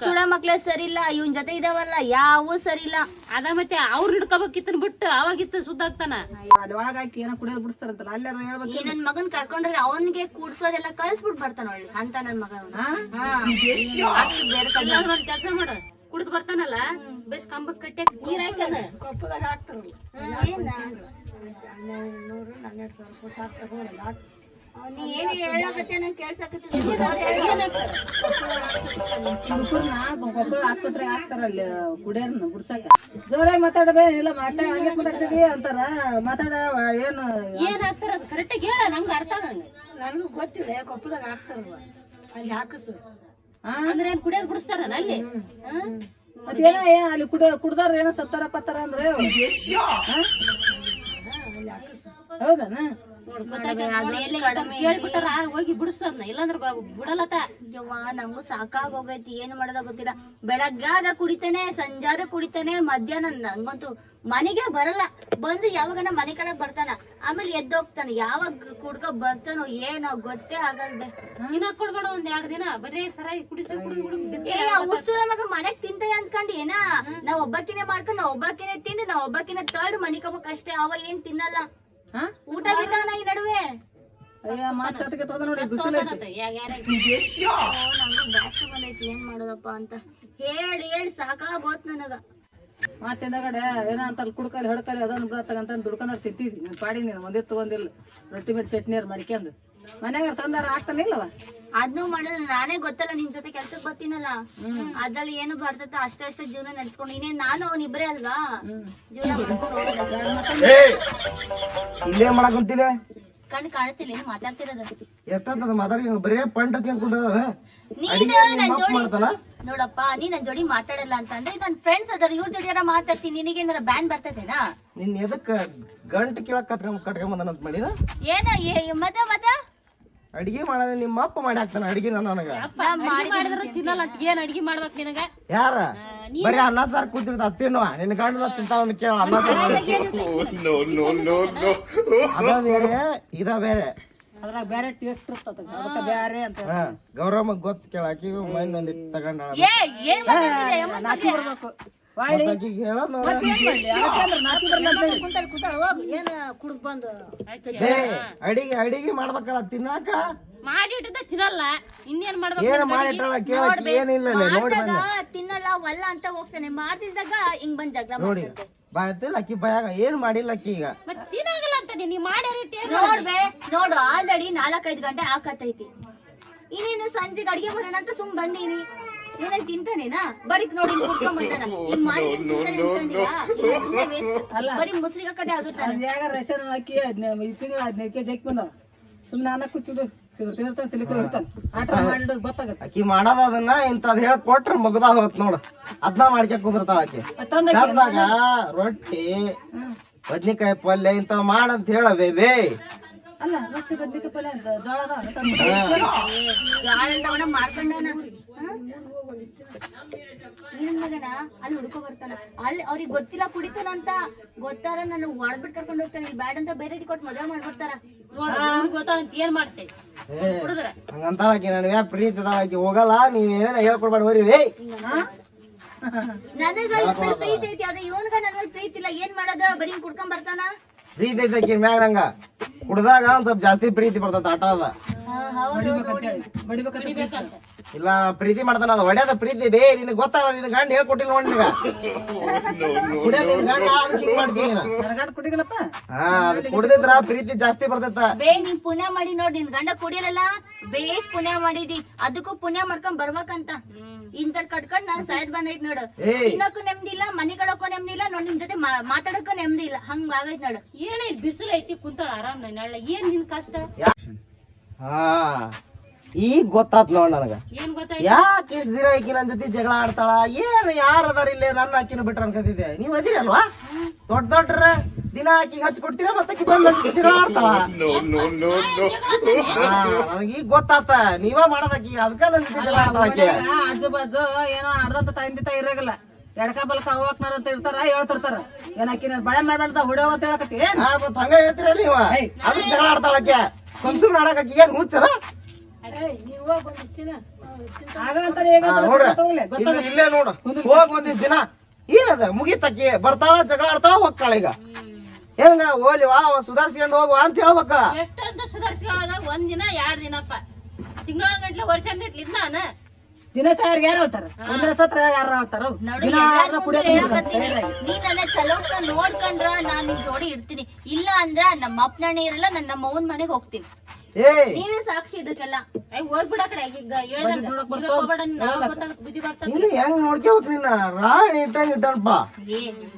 ಸುಳ ಮಕ್ಳೇ ಸರಿ ಇಲ್ಲ ಇವನ್ ಜೊತೆ ಇದಾವಲ್ಲ ಯಾವೂ ಸರಿ ಇಲ್ಲ ಅದ ಮತ್ತೆ ಅವ್ರು ಹಿಡ್ಕೋಬೇಕು ಇತನ್ ಬಿಟ್ಟು ಅವಾಗಿತ್ತ ಸುದ್ದಾಗ್ತಾನ ಅಲ್ಲಿ ಒಳಗಾಕಿ ಏನೋ ಕುಡಿಯೋದು ಬಿಡಿಸ್ತಾರಂತಲ್ಲ ಅಲ್ಲಾರ ಹೇಳ್ಬೇಕು ಈ ನನ್ ಮಗನ್ ಕರ್ಕೊಂಡ್ರೆ ಅವನ್ಗೆ ಕೂಡ್ಸೋದೆಲ್ಲ ಕಲ್ಸ್ಬಿಟ್ ಬರ್ತಾನ ಒಳ್ಳೆ ಅಂತ ನನ್ ಮಗ ಅಷ್ಟು ಬೇರೆ ಇಲ್ಲಾಂದ್ರೆ ಒಂದ್ ಕೆಲಸ ಮಾಡ ಕುಡ್ದು ಬರ್ತಾನಲ್ಲ ಬೇಸ್ ಕಂಬಕ್ ಕಟ್ಟಿ ನೀರ್ ಹಾಕ್ಯಾನ ಕಪ್ಪದಾಗ ಹಾಕ್ತಾರಲ್ಲ ನೀ ಏನ್ ಹೇಳಕತ್ತೆ ನಂಗೆ ಕೇಳ್ಸಕತ್ತೆ ಕೊಪ್ಪಳ ಆಸ್ಪತ್ರೆ ಹಾಕ್ತಾರಲ್ಲಿ ಕುಡಿಯೋರ್ನ ಬಿಡ್ಸಕ ಜೋರಾಗಿ ಮಾತಾಡಬೇ ಇಲ್ಲ ಹಂಗೆ ಮಾತಾಡ್ತಿದಿ ಅಂತಾರ ಮಾತಾಡ ಏನು ಏನ್ ಹಾಕ್ತಾರ ಅದು ಕರೆಕ್ಟಾಗಿ ಹೇಳ ನಮ್ಗೆ ಅರ್ಥ ಆಗಂಗ ನನಗೂ ಗೊತ್ತಿದೆ ಕೊಪ್ಪಳದಾಗ ಹಾಕ್ತಾರಲ್ವ ಅಲ್ಲಿ ಹಾಕಸು ಅಂದ್ರೆ ಏನ್ ಕುಡಿಯೋದ್ ಬಿಡಿಸ್ತಾರ ಅಲ್ಲಿ ಮತ್ತೇನ ಅಲ್ಲಿ ಕುಡ್ದಾರ ಏನೋ ಸತ್ತಾರ ಪತ್ತಾರ ಅಂದ್ರೆ ಹೌದನ ಕೇಳ್ಬಿಟ್ಟಾರ ಹೋಗಿ ಬಿಡಿಸೋದ್ನ ಇಲ್ಲಾಂದ್ರ ಬಿಡಲತ್ತ ಯವ್ವ ನಂಗೂ ಸಾಕಾಗೋಗೈತಿ ಏನ್ ಮಾಡೋದ ಗೊತ್ತಿಲ್ಲ ಬೆಳಗ್ಗಾದ ಕುಡಿತಾನೆ ಸಂಜಾದ ಕುಡಿತಾನೆ ಮಧ್ಯಾಹ್ನ ನಂಗಂತೂ ಮನೆಗೆ ಬರಲ್ಲ ಬಂದು ಯಾವಾಗ ಮನೆ ಕಡೆ ಬರ್ತಾನ ಆಮೇಲೆ ಎದ್ದೋಗ್ತಾನ ಯಾವಾಗ ಕುಡ್ಕೊ ಬರ್ತಾನೋ ಏನೋ ಗೊತ್ತೇ ಆಗಲ್ಬೆ ದಿನ ಕೊಡ್ಬೇಡ ಒಂದ್ 2 ದಿನ ಬರೀ ಸರಾಯಿ ಕುಡಿಸೋ ಉಸುಳ ಮಗ ಮನೆಗ್ ತಿಂತಾನೆ ಅಂದ್ಕೊಂಡಿ ಏನ ನಾವ್ ಒಬ್ಬಕಿನೇ ಮಾಡ್ಕೊಂಡ್ ನಾವ್ ಒಬ್ಬಕಿನೇ ತಿಂದು ನಾವ್ ಒಬ್ಬಕಿನೇ ತಳ್ದು ಮನಿ ಕಬಕ್ ಅಷ್ಟೇ ಅವ ಏನ್ ತಿನ್ನಲ್ಲ ಊಟ ಬಿಟ್ಟಾನ ಈ ನಡುವೆ ನೋಡಿ ಬಿಸಿಲು ನಂಗೂ ಬ್ಯಾಸ್ರು ಬಂದೈತಿ ಏನ್ ಮಾಡೋದಪ್ಪ ಅಂತ ಹೇಳಿ ಸಾಕಾಗೋತ್ ನನಗ ಮಾತಿಂದಗಡೆ ಏನೋ ಅಂತ ಕುಡ್ಕಲ್ಲಿ ಹಡ್ಕಲ್ಲಿ ಅದನ್ನ ಬಿಡತ್ತಂತ ದುಡ್ಕೊಂಡ್ ತಿಂತಿದ್ವಿ ನೀನ್ ಪಾಡಿ ನೀನು ಒಂದೇ ತಗೊಂಡಿಲ್ಲ ರೊಟ್ಟಿ ಮೇಲೆ ಚಟ್ನಿಯರ್ ಮಾಡ್ಕೊಂಡು ಮನ್ಯಾಗ ತಂದಾರ ಆಗ್ತಾನಿಲ್ಲವ ಅದ್ನು ಮಾಡಿದ್ರೆ ನಾನೇ ಗೊತ್ತಲ್ಲ ನಿಮ್ ಜೊತೆ ಕೆಲ್ಸಕ್ ಬರ್ತೀನಲ್ಲ ಅದ್ರಲ್ಲಿ ಏನು ಬರ್ತೈತ ಅಷ್ಟೇ ಜೀವನ ನಡ್ಸ್ಕೊಂಡು ಇನ್ನೇನ್ ನಾನು ಅವನ್ ಇಬ್ರೇ ಅಲ್ವಾ ಜೀವನ ಇಲ್ಲೇ ಮಾಡಕ್ ಕುಂತಿಲ್ಲ ಕಣ್ ಕಾಣಿಸ್ತಿಲ್ಲ ಏನು ಮಾತಾಡ್ತಿರೋದು ಎಷ್ಟದ ಮಾತಾಡಿ ಬರೀ ಪಂಟ್ ಹಚ್ಕೊಂಡ್ ಕುಂದ್ರ ನೀನು ನನ್ ಜೋಡಿ ನೋಡಪ್ಪ ನೀ ನನ್ ಜೋಡಿ ಮಾತಾಡಲ್ಲ ಅಂತಂದ್ರೆ ನನ್ ಫ್ರೆಂಡ್ಸ್ ಅದಾರ ಇವ್ರ ಜೋಡಿಯಾರ ಮಾತಾಡ್ತೀನಿ ನಿನಗೇನಾರ ಬ್ಯಾನ್ ಬರ್ತೈತೇನಾ ನಿನ್ ಎದಕ್ ಗಂಟು ಕೇಳಕ್ ಕಟ್ಕೊಂಬಂದನಂತ ಮಾಡಿನ ಏನ ಮತ್ತೆ ಅಡಿಗೆ ಮಾಡಲ್ಲ ನಿಮ್ಮ ಅಪ್ಪ ಮಾಡಿ ಹಾಕ್ತಾನ ಅಡಿಗೆ ನನಗ ಮಾಡಿದ್ರು ತಿನ್ನಲ್ಲ ಏನ್ ಅಡಿಗೆ ಮಾಡ್ಬೇಕ್ ನಿನಗ ಯಾರ ಬರೀ ಅನ್ನ ಸಾರ್ ಕೂತಿರ್ತ ತಿನ್ನುವ ನಿನ್ ಗಂಡ ತಿಂತಾವ ಕೇಳ ಅನ್ನ ಸಾರ್ ಅದ ಬೇರೆ ಇದ ಬೇರೆ ಅದ್ರಾಗ ಬೇರೆ ಟೇಸ್ಟ್ ಇರ್ತದ ಅದಕ್ಕೆ ಬೇರೆ ಅಂತ ಗೌರಮ್ಮ ಗೊತ್ತ ಕೇಳಾಕಿ ಮೈನ್ ಒಂದಿಟ್ಟು ತಗೊಂಡ ನಾಚಿ ಬರ್ಬೇಕು ಅಡಿಗೆ ಮಾಡ್ಬೇಕಲ್ಲ ತಿನ್ನಾಕ ಮಾಡಿಟ್ಟಿದ್ದ ತಿನ್ನಲ್ಲ ಇನ್ನೇನ್ ಮಾಡ್ಬೇಕು ಏನ್ ನಿನ್ ಗಂಡಗೆ? ಮಾಡಿಟ್ಟಾಳ ಕೇಳಕ್ಕೆ ಏನಿಲ್ಲ ನೋಡಿ ಮಾಡ್ದಾಗ ತಿನ್ನಲ್ಲ ವಲ್ಲ ಅಂತ ಹೋಗ್ತಾನೆ, ಮಾಡ್ತಿದ್ದಾಗ ಹಿಂಗ್ ಬಂದ್ ಜಗಳ ನೋಡಿ ಮಾಡ್ತೈತೆ. ಬಾಯತ್ತಿಲ್ಲ ಅಕ್ಕಿ ಬಾಯಾಗ ಏನ್ ಮಾಡಿಲ್ಲ ಅಕ್ಕಿ ಈಗ ಮತ್ ತಿನ್ನಾಗಲ್ಲ ಅಂತ ನೀ ಮಾಡ್ಯಾರಿಟ್ಟೆ ನೋಡು ಆಲ್ರೆಡಿ 4-5 ಗಂಟೆ ಹಾಕತೈತಿ. ಇನ್ನೇನು ಸಂಜೆಗೆ ಅಡ್ಗೆ ಬರೋಣ ಅಂತ ಸುಮ್ ಬಂದೀನಿ. ಇವನೇ ತಿಂತಾನೇನಾ? ಬರೀಕ್ ನೋಡಿ ಕುಡ್ಕೊಂಡ್ ಬಂದಾನ. ಹಿಂಗ್ ಮಾಡಿ ಬರೀ ಮುಸ್ಲಿಗೆ ಹಾಕದೆ ಆಗುತ್ತಾನೆ. ಯಾಗ ರೇಷನ್ ಹಾಕಿ ಈ ತಿಂಗಳು 15 ಕೆಜಿ ಹಾಕಿ ಬಂದವ. ಸುಮ್ಮನೆ ಅನ್ನ ಕುಚ್ಚಿಡು ತಿರ್ತಾನೆ ತಿಳ್ಕೊಂಡಿರ್ತಾನೆ. ಆಟ ಮಾಡಿಡ ಗೊತ್ತಾಗತ್ತೆ. ಅಕ್ಕಿ ಮಾಡೋದ ಅದನ್ನ ಇಂಥದ್ ಹೇಳಕ್ ಕೊಟ್ರ ಮುಗ್ದ ಹೋತ್ ನೋಡು. ಅದನ್ನ ಮಾಡ್ಕೆ ಕುದಿರ್ತಾಳ ಆಕಿ. ಚಂದಾಗ ರೊಟ್ಟಿ ಬದ್ನಿಕಾಯಿ ಪಲ್ಯ ಇಂಥವ್ ಮಾಡಂತ ಹೇಳ ಬೇಬಿ. ಅಲ್ಲ ರೊಟ್ಟಿ ಬದ್ನಿಕಾಯಿ ಪಲ್ಯ ಅಂತ ಜೋಳದ ಗಾಳಂತವನ ಮಾರ್ಕೊಂಡವನ ಏನ್ ಮಗನ ಅಲ್ಲಿ ಹುಡ್ಕೊ ಬರ್ತಾನ. ಅಲ್ಲಿ ಅವ್ರಿಗೆ ಗೊತ್ತಿಲ್ಲ ಕುಡಿತಾನಂತ ಗೊತ್ತಾರ ನಾನು ಹೊಡೆದ್ಬಿಟ್ಟು ಕರ್ಕೊಂಡು ಹೋಗ್ತಾನೆ. ಬ್ಯಾಡ್ ಅಂತ ಬೇರೆ ಕೊಟ್ಟು ಮದುವೆ ಮಾಡ್ಬಿಡ್ತಾರ. ಗೊತ್ತಾಗ ಏನ್ ಮಾಡ್ತೆ ಕುಡಿದ್ರ ಹಂಗಂತಾಳ ಆಕಿ ನನ್ ವ್ಯಾ ಪ್ರೀತಿ ಅದಾಳ ಆಕಿ ಹೋಗಲ್ಲ. ನೀವ್ ಏನೇನ ಹೇಳ್ಕೊಡ್ಬೇಡ ಹೋರಿ ವೇ. ನನಗ ಇವ್ರ ಪ್ರೀತಿ ಐತಿ, ಅದ ಇವನ್ಗ ನನ್ ಪ್ರೀತಿ ಇಲ್ಲ. ಏನ್ ಮಾಡೋದ? ಬರೀ ಕುಡ್ಕೊಂಡ್ ಬರ್ತಾನ. ಪ್ರೀತಿ ಐತಿ ಆಕಿ ಮ್ಯಾಗ ನಂಗ. ಕುಡ್ದಾಗ ಒಂದ್ ಸ್ವಲ್ಪ ಜಾಸ್ತಿ ಪ್ರೀತಿ ಬರ್ತದ ಆಟ ಅದ. ಹೌದು ಕುಡಿಬೇಕಂತ ಇಲ್ಲ ಪ್ರೀತಿ ಮಾಡ್ತಾನ ಅದ ಹೊಡ್ಯಾದ ಪ್ರೀತಿ ಬೇ. ನಿನಗ್ ಗೊತ್ತಾಗಲ್ಲ, ನಿನ್ ಗಂಡ ಹೇಳ್ಕೊಟ್ಟಿಲ್ಲ ನೋಡಿ ನಿನಗ. ಕುಡಿಯ ನಿನ್ ಗಂಡ ಯಾವ್ದಕ್ ಹಿಂಗ್ ಮಾಡ್ತೀನಿ ನೀನು? ನನಗಾಟ ಕುಡಿಗಲಪ್ಪ. ಹಾ ಅದ್ ಕುಡ್ದಿದ್ರ ಪ್ರೀತಿ ಜಾಸ್ತಿ ಬರ್ತೈತ. ಬೇ ನೀನ್ ಪುಣ್ಯ ಮಾಡಿ ನೋಡ್, ನಿನ್ ಗಂಡ ಕುಡಿಯಲ್ಲ ಬೇಸ್ ಪುಣ್ಯ ಮಾಡಿದಿ. ಅದಕ್ಕೂ ಪುಣ್ಯ ಮಾಡ್ಕೊಂಡ್ ಬರ್ಬೇಕಂತ ಇಂತ ಕಟ್ಕೊಂಡ್ ನಾನ್ ಸಾಯದ್ ಬಂದೈತ್ ನೋಡು. ತಿನ್ನಕ್ಕೂ ನೆಮ್ಮದಿ ಇಲ್ಲ, ಮನಿ ಕಡಕ್ಕೂ ನೆಮ್ಮದಿ ಇಲ್ಲ, ನೋಡ್ ನಿಮ್ ಜೊತೆ ಮಾತಾಡಕ್ಕೂ ನೆಮ್ಮದಿ ಇಲ್ಲ. ಹಂಗ ಆಗೈತ್ ನೋಡು. ಏನ ಇಲ್ಲಿ ಬಿಸಿಲು ಐತಿ ಕುಂತಾಳ ಆರಾಮ್ ನಳ್ಳ. ಏನ್ ನಿನ್ ಕಷ್ಟ? ಹಾ ಈಗ ಗೊತ್ತಾತ್ ನೋಡ್ ನನಗ. ಏನ್ ಗೊತ್ತಾಯ್ತು? ಯಾಕೆ ಇಷ್ಟ ದಿನ ಆಕಿ ನನ್ ಜೊತೆ ಜಗಳ ಆಡ್ತಾಳ? ಏನ್ ಯಾರ ಅದಾರ ಇಲ್ಲೇ ನನ್ನ ಅಕ್ಕಿನ ಬಿಟ್ರ ಅನ್ಕತಿದ್ದೆ. ನೀವ್ ಅದಿರಿ ಅಲ್ವಾ? ದೊಡ್ಡ್ರ ದಿನ ಆಕಿಗೆ ಹಚ್ಚಿ ಕೊಡ್ತೀರ ಮತ್ತೆ ಆಕಿ ಬಂದ್ ನನ್ ಜೊತೆ ಜಗಳ ಆಡ್ತಾಳ. ನನಗ ಈಗ ಗೊತ್ತಾತ ನೀವ ಮಾಡೋದಕ್ಕಿ ಅದಕ್ಕ ನನ್ ಜೊತೆ ಜಗಳ ಆಡ್ತಾಳ ಆಕಿ. ಆಜು ಬಾಜು ಏನೋ ಅರ್ಧಂತ ತಂದಿ ಇರಾಗಲ್ಲ. ಎಡಕ ಬಲ್ಕ ಹೋಗ್ನಾರ ಅಂತ ಇರ್ತಾರ, ಹೇಳ್ತಿರ್ತಾರ. ಏನಾಕಿ ಬಳೆ ಮಾಡ್ಬೇಡ ಹೊಡೆಯೋ ಅಂತ ಹೇಳಕತ್ತಿ. ಮತ್ ಹಂಗ ಹೇಳ್ತೀರಲ್ಲ ನೀವ. ಅದಕ್ ಜಗಳ ಆಡ್ತಾಳ ಆಕೆ. ಸುಮ್ಸುಮ್ ಆಡಕ್ ಏನ್ ಹುಚ್ಚರ? ಆಗಂತಾನೆ ನೋಡ್ರಿ ಇಲ್ಲೇ ನೋಡು ಹೋಗ್ ಒಂದಿಸ್ ದಿನ ಏನದ ಮುಗಿತಕ್ಕಿ ಬರ್ತಾಳ ಜಗಳ ಆಡ್ತಾಳ ಹೋಗ್ತಾಳ. ಈಗ ಹೆಂಗ ಹೋಲಿವಾ ಸುಧಾರ್ಸ್ಕೊಂಡ್ ಹೋಗುವ ಅಂತ ಹೇಳ್ಬೇಕ. ಎಷ್ಟಂತ ಸುಧಾರಿಸ್ಕೊಳ್ಳೋದ? ಒಂದ್ ದಿನ 2 ದಿನಪ್ಪ, ತಿಂಗಳ ಗಂಟ್ಲೆ ವರ್ಷ ಗಂಟ್ಲೆ ಇದ್ ನಾನು ದಿನ ಸಾರಿಗೆ ಯಾರು ಹೇಳ್ತಾರ? ಒಂದಿನ ಸತ್ರ ಯಾರು ಹೇಳ್ತಾರ? ನೀ ನನ್ನ ಚಲೋಕ್ಕ ನೋಡ್ಕೊಂಡ್ರ ನಾನ್ ನಿನ್ ಜೋಡಿ ಇರ್ತೀನಿ. ಇಲ್ಲ ಅಂದ್ರ ನಮ್ಮ ಅಪ್ಪನಣ್ಣೆ ಇರಲ್ಲ, ನನ್ನ ನಮ್ಮ ಅವ್ವನ್ ಮನೆಗ್ ಹೋಗ್ತೀನಿ. ನೀವೇ ಸಾಕ್ಷಿ ಇದಕ್ಕೆಲ್ಲ. ಹೋಗ್ಬಿಡ ಕಡೆ ಈಗ ಹೇಳ್ದಂಗ ಬುದ್ಧಿ ಬರ್ತದ. ನೀನು ಹೆಂಗ್ ನೋಡ್ಕೋಬೇಕು ನಿನ್ನ ರಾಣಿ ಇಟ್ಟಂಗ್ ಇಟ್ಟನಪ್ಪ.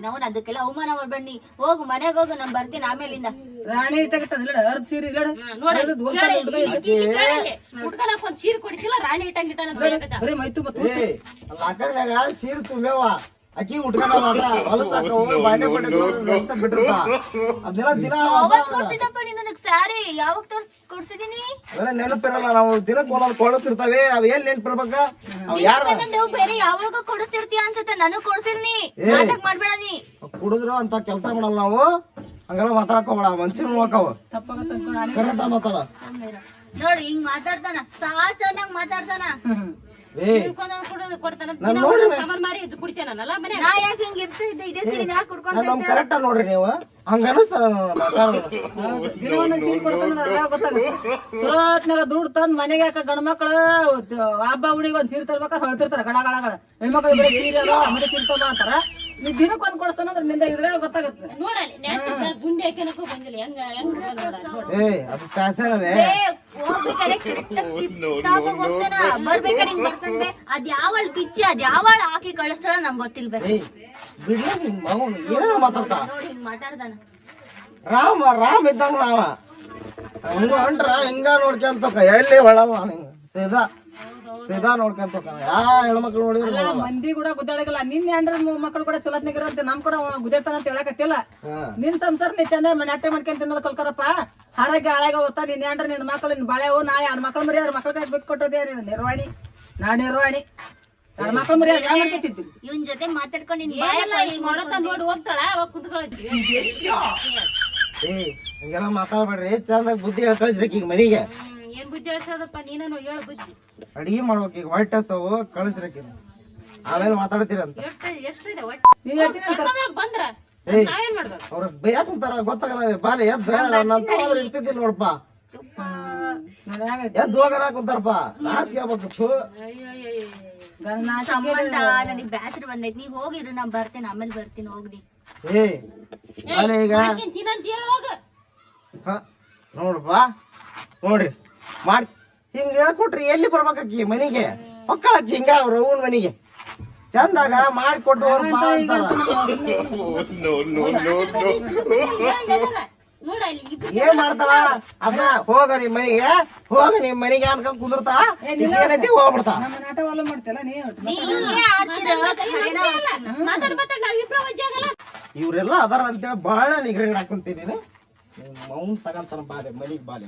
ನಾವು ಅದಕ್ಕೆಲ್ಲ ಅವಮಾನ ಮಾಡ್ಬೇಡ. ನೀ ಹೋಗು ಮನೆಗ್ ಹೋಗು, ನಾನ್ ಬರ್ತೀನಿ ಆಮೇಲಿಂದ. ರಾಣಿ ಇಟ್ಟಾಗಿಟ್ಟ ಅರ್ಧ ಸೀರೆ ಹುಡ್ಕಲಕ್ ಒಂದ್ ಸೀರೆ ಕೊಡಿಸಿಲ್ಲ, ರಾಣಿ ಇಟ್ಟಂಗಿಟ್ಟ ಬರೀ ಮೈತು ಲಾಕರ್ನಾಗ ಸೀರೆ ತುಂಬೇವ ಅಕ್ಕಿ ಉಟ್ಕೊಂಡ ಹೊಲಸಾಕವು ಬಾಂಡೆ ಅಂತ ಬಿಟ್ಟಿರ್ತ. ಅದೆಲ್ಲ ದಿನ ಕೊಡ್ಸಿದಪ್ಪ ನೀ ನನಗ್ ಸ್ಯಾರಿ ಯಾವಾಗ ಕೊಡ್ಸಿದೀನಿ? ಅವೆಲ್ಲ ನೆನಪಿರಲ್ಲ. ನಾವು ದಿನಕ್ಕೆ ಒಂದೊಂದು ಕೊಡಿಸ್ತಿರ್ತಾವೆ. ಅವ್ ಏನ್ ನೆನಪಿರ್ಬೇಕ? ಅವ್ ಯಾರ ಬೇರೆ ಯಾವಾಗ ಕೊಡಿಸ್ತಿರ್ತೀಯ ಅನ್ಸುತ್ತೆ. ನನಗ್ ಕೊಡ್ಸಿರ್ನಿ, ನಾಟಕ ಮಾಡ್ಬೇಡ ನೀ. ಕುಡಿದ್ರು ಅಂತ ಕೆಲ್ಸ ಮಾಡಲ್ಲ ನಾವು. ಹಂಗೆಲ್ಲ ಮಾತಾಡಕೋಬೇಡ. ಮನ್ಸಿನ ನೋಡ್ಕವ ಕರೆಕ್ಟ್ ಮಾತಾಡ. ನೋಡಿ ಹಿಂಗ್ ಮಾತಾಡ್ತಾನ, ಚೆನ್ನಾಗ್ ಮಾತಾಡ್ತಾನ. ಕೊಡ್ತಾನ ಸಾಮಾನ್ ಮಾರಿ ಕುಡಿತೇನಲ್ಲ ಮನೆ. ನಾ ಯಾಕೆ ಹಿಂಗ್ ಇರ್ತಿದ್ದೆ? ಇದೇ ಸೀರೆ ಯಾಕೆ ಕುಡ್ಕೊಂಡ್ ನಮ್ ಕರೆಕ್ಟ್ ನೋಡ್ರಿ ನೀವು. ಹಂಗ ಅನಿಸ್ತಾರ ಸೀರೆ ಕೊಡ್ತಾನ ಗೊತ್ತಾಗುತ್ತೆ. ಸುರತ್ನಾಗ ದುಡ್ಡು ತಂದ್ ಮನೆಗೆ ಯಾಕ ಗಂಡ ಮಕ್ಳು ಹಬ್ಬ ಹುಣಿಗೆ ಒಂದ್ ಸೀರೆ ತರ್ಬೇಕಾದ್ರೆ ಹೊಳ್ತಿರ್ತಾರ ಗಡಗಳ. ಹೆಣ್ಮಕ್ಳು ಬರೀ ಸೀರೆ ಅದ ಮನೆ ಸೀರೆ ತಗೋ ಅಂತಾರ. ನೀ ದಿನಕ್ಕೆ ಒಂದ್ ಕೊಡಿಸ್ತಾನ ಅಂದ್ರೆ ನಿಂದ ಇದ್ರೆ ಗೊತ್ತಾಗುತ್ತೆ. ನೋಡಲ್ಲಿ ಗುಂಡಿ ಹಾಕನಕ್ಕೂ ಬಂದಿಲ್ಲ. ಹೆಂಗ ಹೆಂಗ್ ಅದು ಫ್ಯಾಷನ್ವೇ. ಬರ್ಬೇಕಾರೆ ಹಿಂಗ್ ಬರ್ತಾನೆ. ಅದ್ ಯಾವಳ ಪಿಚ್ಚಿ, ಅದ್ ಯಾವಳ ಹಾಕಿ ಕಳಿಸ್ತಾಳ ನಮ್ಗ್ ಗೊತ್ತಿಲ್ಬೇ. ಬಿಡ್ಲ ನಿಮ್ ಮೌನ ಏನ ಮಾತಾಡ್ತಾ. ನೋಡಿ ಹಿಂಗ್ ಮಾತಾಡ್ದಾನ. ರಾಮ ಇದ್ದಂಗ ನಾವ ಹಂಗ ಹೊಂಟ್ರ ಹಿಂಗ ನೋಡ್ಕೊಂತ ಎಲ್ಲಿ ಒಳವ ಸೀದಾ ನೋಡ್ಕೊಂತ ಯಾ ಹೆಣ್ಮಕ್ಳು ನೋಡಿದ್ರ ಮಂದಿ ಕೂಡ ಗುದ್ದಾಡಗಲ್ಲ. ನಿನ್ ಹೆಂಡ್ರ ಮಕ್ಳು ಕೂಡ ಚಲೋತ್ನಿಗರ ಅಂತ ನಮ್ ಕೂಡ ಗುದ್ದಾಡ್ತಾನ ಅಂತ ಹೇಳಕತ್ತಿಲ್ಲ. ನಿನ್ ಸಂಸಾರ ನೀ ಚಂದ ನಾಟ್ಯ ಮಾಡ್ಕೊಂತ ತಿನ್ನೋದ್ ಕಲ್ಕರಪ್ಪ. ಹಾರಾಗಿ ಹಾಳಾಗ ಹೋಗ್ತಾ ನಿನ್ ಹೆಂಡ್ರ ನಿನ್ ಮಕ್ಳು ನಿನ್ ಬಾಳೆವು ನಾಳೆ 2 ಮಕ್ಳು ಮರಿ ಅದ್ರ ಮಕ್ಳ ಬಿಟ್ಟು ಕೊಟ್ಟೋದೇ ನೀನ್ ನಿರ್ವಾಣಿ. ನಾ ನಿರ್ವಾಣಿ 2 ಮಕ್ಳು ಮರಿ ಯಾವ ಮಾಡ್ಕೊತಿದ್ರಿ? ಇವನ್ ಜೊತೆ ಮಾತಾಡ್ಕೊಂಡು ನೋಡಿ ಹೋಗ್ತಾಳ ಕುತ್ಕೊಳ್ತೀವಿ. ಹಿಂಗೆಲ್ಲ ಮಾತಾಡ್ಬೇಡ್ರಿ. ಚಂದಾಗ ಬುದ್ಧಿ ಹೇಳಿ ಕಳಿಸ್ರಿ ಈಗ ಮನಿಗೆ. ಏನ್ ಬುದ್ಧಿ ಹೇಳ್ಸದಪ್ಪ ನೀನು ಹೇಳು ಬುದ್ಧಿ. ಅಡಿಗೆ ಮಾಡ್ಬೇಕು ಈಗ ವೈಟ್ ಹಚ್ತಾವು ಕಳಿಸ್ರಿ. ಆಮೇಲೆ ಮಾತಾಡ್ತೀರಂತ. ಎಷ್ಟಿದೆ ನೀನ್ ಹೇಳ್ತೀನಿ ಬಂದ್ರ ನಾವೇನ್ ಮಾಡ್ಬೇಕು? ಅವ್ರ ಬೇಕಂತಾರ ಗೊತ್ತಾಗಲ್ಲ. ಬಾಲೆ ಎದ್ದ ನನ್ನ ಇರ್ತಿದ್ದಿಲ್ಲ ನೋಡಪ್ಪ. ಎದ್ದು ಹೋಗರ ಕುಂತಾರಪ್ಪ ನಾಚಿಕೆ ಆಗ್ಬೇಕು. ಸಂಬಂಧ ನನಗ್ ಬ್ಯಾಸರ ಬಂದೈತಿ. ನೀವ್ ಹೋಗಿರು ನಾ ಬರ್ತೇನೆ, ಆಮೇಲೆ ಬರ್ತೀನಿ ಹೋಗ್ರಿ. ಏ ಅಲ್ಲ ಈಗ ತಿನ್ನಂತ ಹೇಳಿ ಹೋಗ. ನೋಡ್ರಪ್ಪ ನೋಡ್ರಿ ಮಾಡಿ ಹಿಂಗ ಹೇಳ್ಕೊಟ್ರಿ ಎಲ್ಲಿ ಬರ್ಬೇಕಾಕಿ ಮನಿಗೆ ಮಕ್ಕಳಕ್ಕಿ ಹಿಂಗ ಅವ್ರ ಅವ್ನ ಮನಿಗೆ ಚಂದಾಗ ಮಾಡಿಕೊಟ್ಟು ನೋಡ ಇಲ್ಲಿ ಇಬ್ರು ಏನ್ ಮಾಡ್ತಾಳ ಅದ ಹೋಗ ನಿಮ್ ಮನಿಗೆ ಹೋಗ ನಿಮ್ ಮನಿಗೆ ಅನ್ಕೊಂಡ್ ಕುಂದಿರ್ತಾ ಏನೈತಿ ಹೋಗ್ಬಿಡ್ತಾ. ನಮ್ಮ ನಾಟ ಒಲ್ಲ ಮಾಡ್ತಲ್ಲ ನೀ ನೀ ಹಿಂಗೆ ಆಡ್ತೀರ, ಖರೇನ ಹೋಗ್ತೀನಿ. ಮಾತಾಡ್ ನಾವಿಬ್ರು ವಜ್ಜಾಗಲ್ಲ. ಇವ್ರೆಲ್ಲ ಅದಾರ ಅಂತೇಳಿ ಬಹಳ ನಿಗ್ರಹ ಹಾಕೊಂತೀನಿ ಮೌನ್ ತಗಂತಾನ ಬಾಲೆ ಮನಿಗ್ ಬಾಲೆ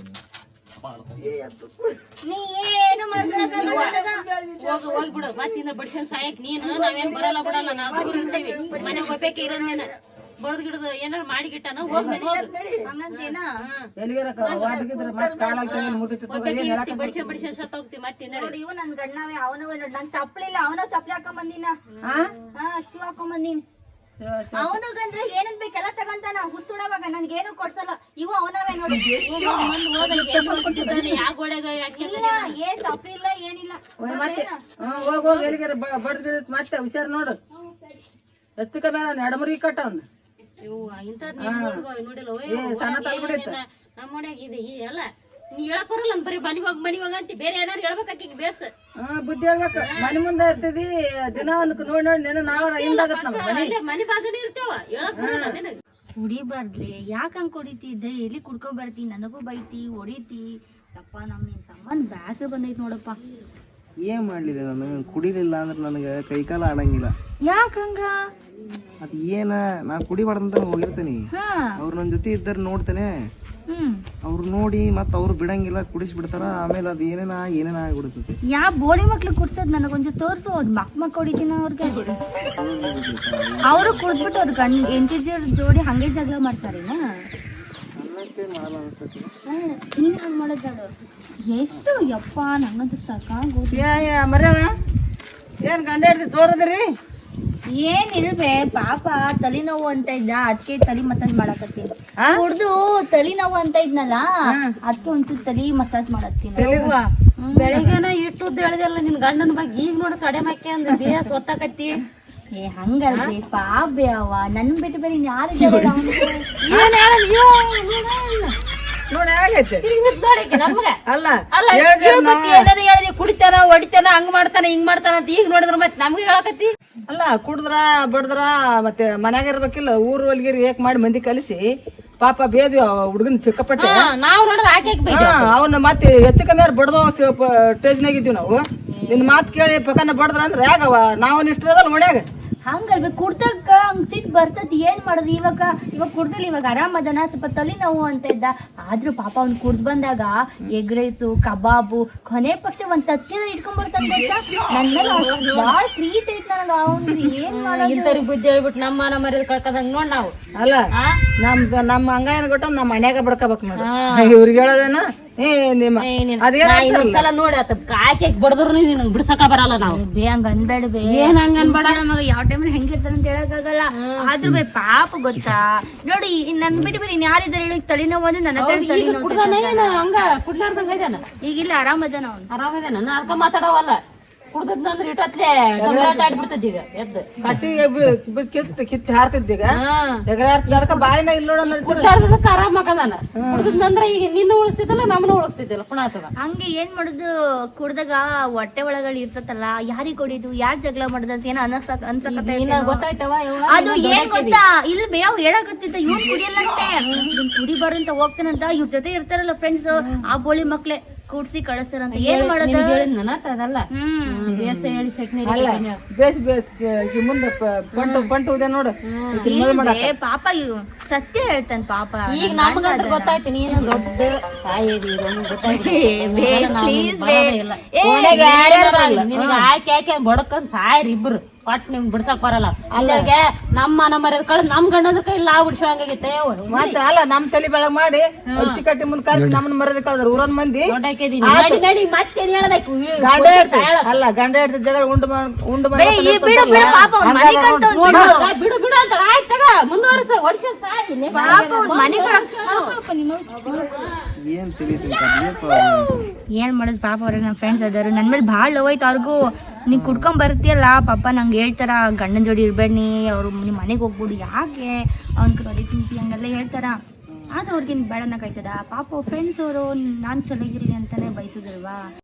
ನೀ ಏನು ಮಾಡ್ಕೊಳಕ್ಕಾಗಲ್ಲ. ಹೋಗ್ಬಿಡು ಮತ್ತಿಂದ ಬಡಿಸನ್ ಸಾಯಕ್ ನೀನು. ನಾವೇನ್ ಬರಲ್ಲ ಬಿಡಲ್ಲ, ನಾವು ದೂರ ಇರ್ತೇವಿ. ಮನೆಗ್ ಹೋಗ್ಬೇಕೆ ಇರೋದ್ ನೀನು. ಬಡ್ದು ಗಿಡದ ಏನಾರ ಮಾಡಿಗಿಟ್ಟಾನ ಹೋಗ್ ನೀನ್ ಹೋಗ್. ಹಂಗಂತೇನ? ಎಲ್ಲಿಗಾರ ವಾಟಗಿದ್ರೆ ಮತ್ತೆ ಕಾಲಲ್ಲಿ ಕೈಯಲ್ಲಿ ಮುಟ್ಟಿತ್ತು ಬಡಿಸ ಸತ್ತ ಹೋಗ್ತಿ ಮತ್ತೆ ನೋಡಿ ಇವ್ ನನ್ ಗಂಡವೇ, ಅವನವೇ ನೋಡಿ. ನನ್ ಚಪ್ಲಿ ಇಲ್ಲ, ಅವನ ಚಪ್ಲಿ ಹಾಕೊಂಡ್ ಬಂದಿನ. ಶೂ ಹಾಕೊಂಡ್ ಬಂದೀನಿ. ಅವನಿಗಂದ್ರೆ ಏನಂತ ಬೇಕೆಲ್ಲ ತಗಂತಾನ. ಹುಸುಳವಾಗ ನನ್ಗೇನು ಕೊಡ್ಸಲ್ಲ. ಇವು ಅವನವೇ ನೋಡಿ. ಯಾಕೆ ಗೋಡೆಗ ಯಾಕೆ ಇಲ್ಲ, ಏನ್ ಚಪ್ಲಿ ಇಲ್ಲ, ಏನಿಲ್ಲ. ಮತ್ತೆ ಹೋಗಿ ಎಲ್ಲಿಗಾರ ಬಡ್ದು ಗಿಡತ್ ಮತ್ತೆ ಹುಷಾರ್ ನೋಡು. ಹೆಚ್ಚು ಕಮ್ಮಿ ಎಡಮುರಿ ಕಟ್ಟ ಅವ್ನ ಸಣ್ಣ ತಲ್ಬಿಡಿತ್ತ. ನಮ್ಮ ಮನ್ಯಾಗ ಇದೆ ಈ ಎಲ್ಲ ನೀ ಹೇಳಕ್ ಬರಲ್ಲ ಬರೀ ಮನಿಗ್ ಹೋಗ್ ಅಂತಿ. ಬೇರೆ ಏನಾರು ಹೇಳ್ಬೇಕಾಕಿ ಬೇಸ್. ಬುದ್ಧಿ ಹೇಳ್ಬೇಕು. ಮನೆ ಮುಂದೆ ಇರ್ತಿದಿ ದಿನ ಒಂದ್ ನೋಡಿ ನೋಡಿ ನೆನ ನಾವ ಹಿಂದಾಗತ್ ನಮ್ಮ ಮನೆ ಮನಿ ಬಾಜುನೇ ಇರ್ತೇವ. ಹೇಳಕ್ ಬರಲ್ಲ ನಿನಗ. ಕುಡಿಬಾರ್ದ್ಲಿ, ಯಾಕ ಹಂಗ್ ಕುಡಿತಿ? ಡೈಲಿ ಕುಡ್ಕೊಂಡ್ ಬರ್ತಿ, ನನಗೂ ಬೈತಿ, ಹೊಡಿತಿ. ಯಪ್ಪ ನಮ್ ನಿನ್ ಸಂಬಂಧ ಬ್ಯಾಸರ ಬಂದೈತಿ ನೋಡಪ್ಪ. ಏನ್ ಮಾಡ್ಲಿಲ್ಲ ನಾನು ಕುಡಿಲಿಲ್ಲ ಅಂದ್ರೆ ನನಗೆ ಕೈಕಾಲ ಆಡಂಗಿಲ್ಲ. ಯಾಕಂಗ? ಅದ್ ಏನ ನಾ ಕುಡಿಬಾರ್ದಂತ ಹೋಗಿರ್ತೇನಿ. ಅವ್ರು ನನ್ ಜೊತೆ ಇದ್ದಾರ ನೋಡ್ತೇನೆ, ಅವ್ರು ನೋಡಿ ಮತ್ ಅವ್ರು ಬಿಡಂಗಿಲ್ಲ, ಕುಡಿಸ್ಬಿಡ್ತಾರ. ಆಮೇಲೆ ಅದ್ ಏನೇನ ಆಗ್ಬಿಡ್ತೈತಿ. ಯಾ ಬೋಳಿ ಮಕ್ಳು ಕುಡ್ಸೋದ್ ನನಗೊಂದು ತೋರ್ಸು. ಅವ್ರ ಮಕ್ ಹೊಡಿತೀನಿ ಅವ್ರಿಗೆ. ಅವರು ಕುಡ್ದ್ಬಿಟ್ಟು ಅವ್ರ ಹೆಂಡತಿ ಜೋಡಿ ಹಂಗೆ ಜಗಳ ಮಾಡ್ತಾರೇನ? ನೀನ್ ಹಂಗ್ ಮಾಡೋದ್ ಎಷ್ಟು ಯಪ್ಪ, ನಂಗಂತೂ ಸಾಕಾಗೋದು. ಮರ್ಯಾವ ಏನ್ ಗಂಡ ಹಿಡ್ದು ಜೋರದ್ರಿ? ಏನಿಲ್ವೇ ಪಾಪ ತಲೆನೋವು ಅಂತ ಇದ್ದ, ಅದಕ್ಕೆ ತಲೆ ಮಸಾಜ್ ಮಾಡಕತ್ತೀನಿ. ಕುಡ್ದು ತಲೆನೋವು ಅಂತ ಇದ್ನಲ್ಲ, ಅದಕ್ಕೆ ಒಂಚೂರು ತಲೆ ಮಸಾಜ್ ಮಾಡತ್ತೀನಿ. ಬೆಳಿಗ್ಗೆನ ಇಟ್ಟು ಹೇಳಿದೆಲ್ಲ ನಿನ್ ಗಂಡನ ಬಗ್ಗೆ ಈಗ ನೋಡ ತಡೆ ಮಾಕೆ ಅಂದ್ರೆ ಬೇಸ್ ಒತ್ತಾಕತ್ತಿ. ಏ ಹಂಗಲ್ರಿ ಪಾಪೆ ಅವ ನನ್ ಬಿಟ್ಟು ಬೇರೆ ಯಾರಿದ್ದಾರೆ? ನೋಡಿ ಆಗೈತೆ ನಮ್ಗ ಅಲ್ಲ ಹೇಳಿದೆ ಕುಡಿತಾನ ಹೊಡಿತಾನ ಹಂಗ್ ಮಾಡ್ತಾನ ಹಿಂಗ್ ಮಾಡ್ತಾನ ಅಂತ ಈಗ ನೋಡಿದ್ರ ಮತ್ತೆ ನಮ್ಗೆ ಹೇಳಕತ್ತಿ. ಅಲ್ಲ ಕುಡಿದ್ರ ಬಡದ್ರ ಮತ್ತೆ ಮನ್ಯಾಗ ಇರ್ಬೇಕಿಲ್ಲ. ಊರು ಒಲ್ಗಿರಿ ಏಕ್ ಮಾಡಿ ಮಂದಿ ಕಲಿಸಿ ಪಾಪ ಬೇದ್ವಿ ಹುಡುಗನ್ ಸಿಕ್ಕಾಪಟ್ಟೆ. ನಾವ್ ನೋಡಿದ್ರ ಆಕೆ ಅವನ್ನ ಮತ್ತೆ ಹೆಚ್ಚು ಕಮ್ಮಿ ಬಡ್ದೋ ಸ್ಟೇಜ್ನಾಗ ಇದ್ದೀವಿ ನಾವು. ನಿನ್ ಮಾತ್ ಕೇಳಿ ಪಕ್ಕನ ಬಡದ್ರ ಅಂದ್ರೆ ಯಾಗವ ನಾವು ಇಷ್ಟರದಲ್ಲ ಮನ್ಯಾಗ. ಹಂಗಲ್ವೇ ಕುಡ್ದಕ್ಕ ಹಂಗ್ ಸಿಟ್ ಬರ್ತದ. ಏನ್ ಮಾಡೋದು? ಇವಾಗ ಕುಡ್ದಲ್ಲಿ ಇವಾಗ ಆರಾಮದನ, ಸ್ವಲ್ಪ ತಲೆ ನೋವು ಅಂತ ಇದ್ದ. ಆದ್ರೂ ಪಾಪ ಅವ್ನ್ ಕುಡ್ದ್ ಬಂದಾಗ ಎಗ್ ರೈಸು, ಕಬಾಬು, ಕೊನೆ ಪಕ್ಷ ಒಂದ್ ತತ್ತಿನ ಇಟ್ಕೊಂಡ್ ಬರ್ತಾನ. ನನ್ ಮೇಲೆ ಬಾಳ್ ಪ್ರೀತಿ ಐತ್ ನನಗ. ಅವ್ನ್ ಏನ್ ಮಾಡೋದು? ಬುದ್ಧಿ ಹೇಳ್ಬಿಟ್ಟು ನಮ್ಮ ಮರ್ಯಾದ ಕಳ್ಕದಂಗ ನೋಡ್ ನಾವು. ಅಲ್ಲ ನಮ್ಮ ಹಂಗಾಯನ ಕೊಟ್ಟ ನಮ್ಮ ಮನ್ಯಾಗ ಬಡ್ಕೋಬೇಕು ನೋಡಿ. ಇವ್ರಿಗೆ ಹೇಳೋದೇನ ಇನ್ನೊಂದ್ಸಲ ನೋಡಿ ಆತ ಆಕೆ ಬಡದ್ರು ನಿನಗ್ ಬಿಡ್ಸಕ ಬರಲ್ಲ ನಾವು. ಬೇ ಹಂಗ ಅನ್ಬೇಡ ಬೇ. ಏನ್ ಹಂಗ ಅನ್ಬೇಡ? ನಮಗ ಯಾವ ಟೈಮ್ ಹೆಂಗಿರ್ತಾರ ಅಂತ ಹೇಳಕ್ಕಾಗಲ್ಲ. ಆದ್ರೂ ಬೇ ಪಾಪ ಗೊತ್ತಾ ನೋಡಿ, ನನ್ ಬಿಟ್ಟು ಬೇರೆ ಯಾರಿದ್ದಾರೆ ಹೇಳಿ? ತಲೆನೋವು ಅಂದ್ರೆ ನನ್ನ ಹಂಗ ಕುಡ್ಲಾರ್ದಂಗ ಇದಾನ. ಈಗಿಲ್ಲ ಆರಾಮದನ ಅವ್ನು. ಆರಾಮದೇನ? ಅದ್ಕ ಮಾತಾಡವಲ್ಲ. ಕುಡ್ದಂದ್ರೆ ಇಟ್ಟತ್ಲೆ ಆಡ್ಬಿಡ್ತದ ಈಗ ಎದ್ದು ಕಟ್ಟಿ ಕಿತ್ತಿ ಹಾರ್ತಿದ್ದ. ಈಗ ಅದಕ್ಕ ಬಾಯಿನ ಇಲ್ಲ ಕುಡ್ಲಾರ್ದಕ್ಕ ಆರಾಮ ಹಾಕದಾನ. ಕುಡ್ದಂದ್ರ ಈಗ ನಿನ್ನ ಉಳಿಸ್ತಿದ್ದಲ್ಲ ನಮ್ಮನ್ನ ಉಳಿಸ್ತಿದ್ದಿಲ್ಲ ಪುಣಾತದ. ಹಂಗೆ ಏನ್ ಮಾಡುದು? ಕುಡ್ದಾಗ ಹೊಟ್ಟೆ ಒಳಗಡೆ ಇರ್ತತಲ್ಲ, ಯಾರಿಗ್ ಕೊಡಿದು, ಯಾರ್ ಜಗಳ ಮಾಡುದಂತ ಏನೋ ಅನ್ಸಕ ಗೊತ್ತಾಯ್ತವ. ಅದು ಏನ್ ಗೊತ್ತಾ? ಇಲ್ಲಿ ಬೇವ್ ಹೇಳಕತ್ತಿದ್ದ ಇವ್ನ್ ಕುಡಿಯಲ್ಲಂತೆ. ಕುಡಿ ಬರಂತ ಹೋಗ್ತಾನಂತ. ಇವ್ರ ಜೊತೆ ಇರ್ತಾರಲ್ಲ ಫ್ರೆಂಡ್ಸ್, ಆ ಬೋಳಿ ಮಕ್ಳೆ ಕೂಡ್ಸಿ ಕಳಿಸ್ತಾರಂತ. ಏನ್ ಮಾಡೋದು? ಮುಂದೆ ಪಂಟು ಇದೆ ನೋಡು. ಪಾಪ ಇವ್ ಸತ್ಯ ಹೇಳ್ತಾನ ಪಾಪ. ಈಗ ನಮ್ಗಂತ ಗೊತ್ತಾಯ್ತು ನೀನು ದೊಡ್ಡ ಸಾಯೇದಿ ನಿನಗೆ ಆಕೆ ಆಕೆ ಬಡಕಂದ್ ಸಾಯ್ರಿ ಇಬ್ರು. ಪಟ್ ನಿಮ್ಗೆ ಬಿಡ್ಸಕ್ ಬರಲ್ಲ. ಅಲ್ಲಿಗೆ ನಮ್ಮ ಮರ್ಯಾದ ಕಳೆದ್ ನಮ್ ಗಂಡಂದ್ರ ಕೈ ಲಾ ಬಿಡ್ಸಂಗಾಗೈತೆ. ಮತ್ತೆ ಅಲ್ಲ ನಮ್ ತಲೆ ಬೆಳಗ್ ಮಾಡಿ ಅಡಿಸಿ ಕಟ್ಟಿ ಮುಂದ್ ಕರ್ಸಿ ನಮ್ಮನ್ನ ಮರ್ಯಾದ ಕಳೆದ್ರ ಊರನ್ ಮಂದಿ. ನಡಿ ಮತ್ತೆ ಹೇಳಬೇಕು. ಅಲ್ಲ ಗಂಡ ಹಿಡ್ದ ಜಗಳ ಉಂಡು ಬಿಡು ಬಿಡು ಅಂತ ಆಯ್ತಗ ಮುಂದುವರ್ಸ ವರ್ಷ ಸಾಯಿ. ಏನು ತಿಳಿತೀನಿ ಏನ್ ಮಾಡೋದು ಪಾಪ ಅವ್ರಿಗೆ ನಮ್ಮ ಫ್ರೆಂಡ್ಸ್ ಅದಾರು ನನ್ನ ಮೇಲೆ ಭಾಳ ಲವ್ ಐತೆ ಅವ್ರಿಗೂ ನೀನು ಕುಡ್ಕೊಂಡ್ ಬರ್ತೀಯಲ್ಲ ಪಾಪ ನಂಗೆ ಹೇಳ್ತಾರ ಗಂಡನ ಜೋಡಿ ಇರ್ಬೇಡ ನೀ ಅವ್ರು ನಿಮ್ಮ ಮನೆಗೆ ಹೋಗ್ಬಿಡು ಯಾಕೆ ಅವ್ನ ಕಡೆ ತಿಂತಿ ಹಂಗೆಲ್ಲ ಹೇಳ್ತಾರ ಆದ್ರೆ ಅವ್ರಿಗೇನು ಬೇಡ ಅನ್ನಕಾಯ್ತದ ಪಾಪ ಫ್ರೆಂಡ್ಸ್ ಅವರು ನಾನು ಚೆನ್ನಾಗಿರ್ಲಿ ಅಂತಾನೆ ಬಯಸೋದಲ್ವಾ.